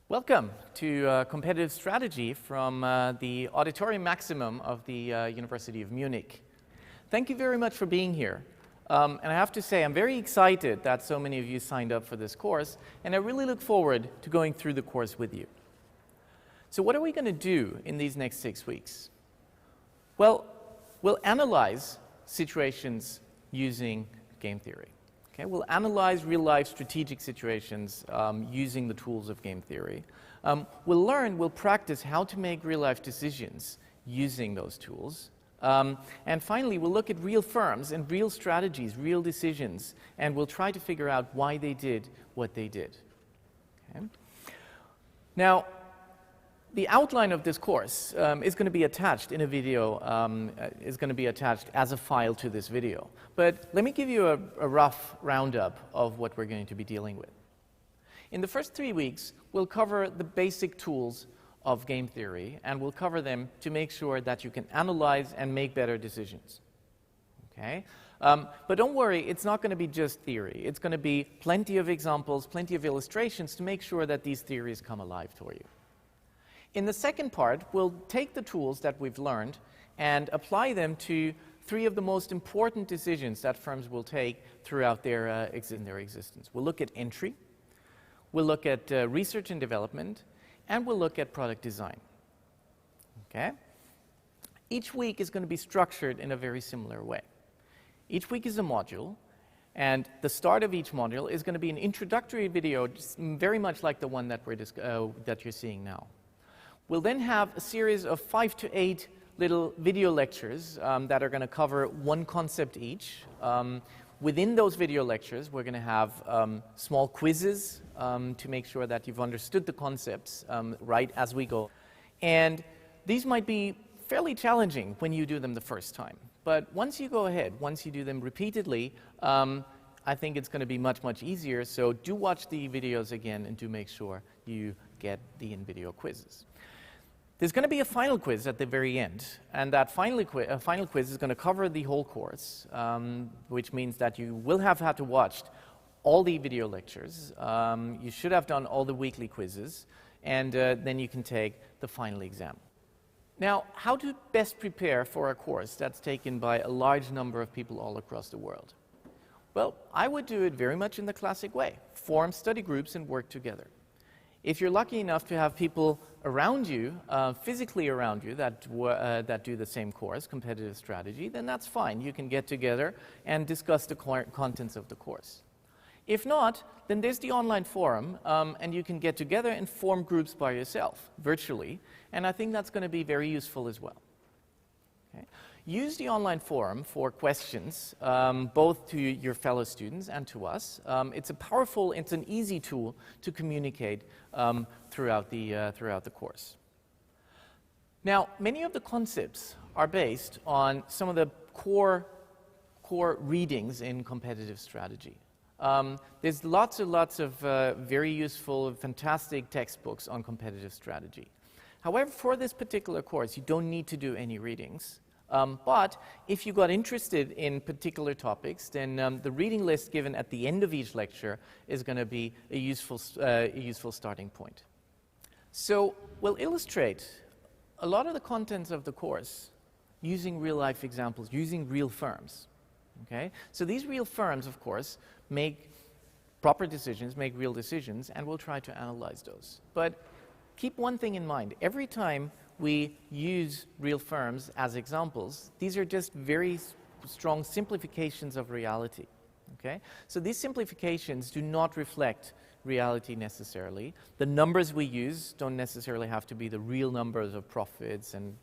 Welcome to Competitive Strategy from the Auditorium Maximum of the University of Munich. Thank you very much for being here. And I have to say, I'm very excited that so many of you signed up for this course, and I really look forward to going through the course with you. So what are we going to do in these next 6 weeks? Well, we'll analyze situations using game theory. Okay, we'll analyze real-life strategic situations using the tools of game theory. We'll practice how to make real-life decisions using those tools. And finally, we'll look at real firms and real strategies, real decisions, and we'll try to figure out why they did what they did. Okay? Now, the outline of this course is going to be attached in a video, is going to be attached as a file to this video. But let me give you a rough roundup of what we're going to be dealing with. In the first 3 weeks, we'll cover the basic tools of game theory, and we'll cover them to make sure that you can analyze and make better decisions. Okay? But don't worry, it's not going to be just theory. It's going to be plenty of examples, plenty of illustrations to make sure that these theories come alive for you. In the second part, we'll take the tools that we've learned and apply them to 3 of the most important decisions that firms will take throughout their existence. We'll look at entry, we'll look at research and development, and we'll look at product design. Okay? Each week is going to be structured in a very similar way. Each week is a module, and the start of each module is going to be an introductory video, very much like the one that you're seeing now. We'll then have a series of 5 to 8 little video lectures that are going to cover one concept each. Within those video lectures, we're going to have small quizzes to make sure that you've understood the concepts right as we go. And these might be fairly challenging when you do them the first time. But once you go ahead, once you do them repeatedly, I think it's going to be much, much easier. So do watch the videos again and do make sure you get the in-video quizzes. There's going to be a final quiz at the very end, and that final quiz is going to cover the whole course, which means that you will have had to watch all the video lectures. You should have done all the weekly quizzes, and then you can take the final exam. Now, how to best prepare for a course that's taken by a large number of people all across the world? Well, I would do it very much in the classic way. Form study groups and work together. If you're lucky enough to have people around you, physically around you, that do the same course, competitive strategy, then that's fine. You can get together and discuss the contents of the course. If not, then there's the online forum, and you can get together and form groups by yourself, virtually, and I think that's going to be very useful as well. Okay? Use the online forum for questions, both to your fellow students and to us. It's an easy tool to communicate throughout the course. Now, many of the concepts are based on some of the core readings in competitive strategy. There's lots and lots of very useful, fantastic textbooks on competitive strategy. However, for this particular course, you don't need to do any readings. But if you got interested in particular topics, then the reading list given at the end of each lecture is going to be a useful starting point. So we'll illustrate a lot of the contents of the course using real-life examples, using real firms. Okay? So these real firms, of course, make proper decisions, make real decisions, and we'll try to analyze those. But keep one thing in mind. Every time we use real firms as examples, these are just very strong simplifications of reality. Okay? So these simplifications do not reflect reality necessarily. The numbers we use don't necessarily have to be the real numbers of profits and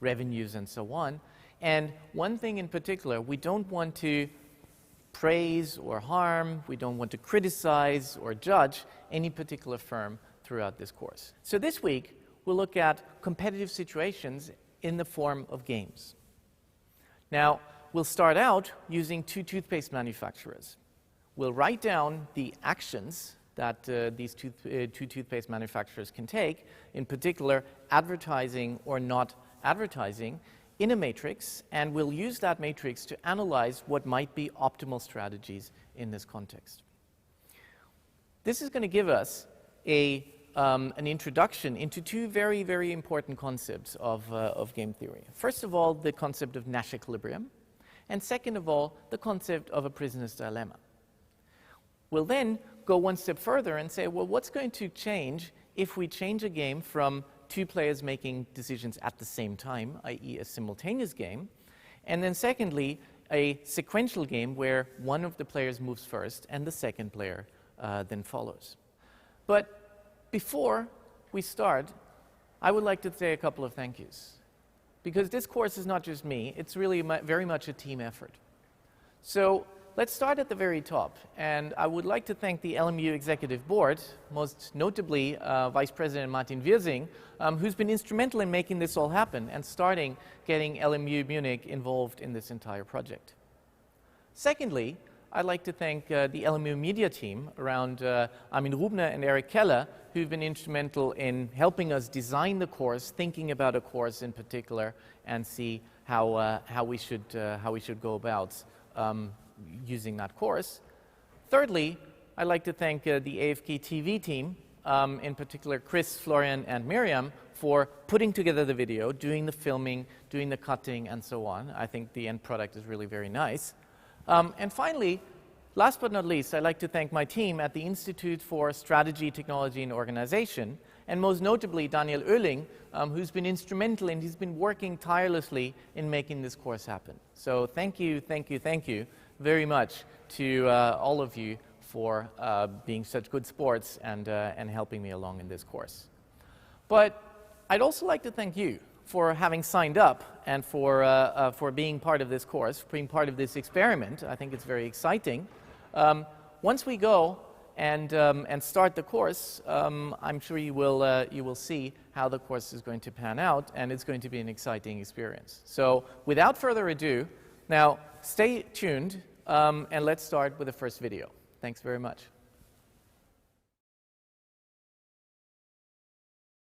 revenues and so on. And one thing in particular, we don't want to praise or harm, we don't want to criticize or judge any particular firm throughout this course. So this week, we'll look at competitive situations in the form of games. Now, we'll start out using 2 toothpaste manufacturers. We'll write down the actions that these two toothpaste manufacturers can take, in particular, advertising or not advertising, in a matrix, and we'll use that matrix to analyze what might be optimal strategies in this context. This is going to give us a an introduction into two very, very important concepts of game theory. First of all, the concept of Nash equilibrium, and second of all, the concept of a prisoner's dilemma. We'll then go one step further and say, well, what's going to change if we change a game from two players making decisions at the same time, i.e. a simultaneous game, and then secondly, a sequential game where one of the players moves first and the second player then follows. But before we start, I would like to say a couple of thank yous. Because this course is not just me, it's really very much a team effort. So let's start at the very top. And I would like to thank the LMU Executive Board, most notably Vice President Martin Wirsing, who's been instrumental in making this all happen and getting LMU Munich involved in this entire project. Secondly, I'd like to thank the LMU media team around Armin Rubner and Eric Keller, who've been instrumental in helping us design the course, thinking about a course in particular, and see how we should go about using that course. Thirdly, I'd like to thank the AFK TV team, in particular Chris, Florian, and Miriam, for putting together the video, doing the filming, doing the cutting, and so on. I think the end product is really very nice. And finally, last but not least, I'd like to thank my team at the Institute for Strategy, Technology, and Organization, and most notably Daniel Oehling, who's been instrumental and he's been working tirelessly in making this course happen. So thank you very much to all of you for being such good sports and helping me along in this course. But I'd also like to thank you for having signed up and for being part of this course, being part of this experiment. I think it's very exciting. Once we go and start the course, I'm sure you will see how the course is going to pan out, and it's going to be an exciting experience. So without further ado, now stay tuned, and let's start with the first video. Thanks very much.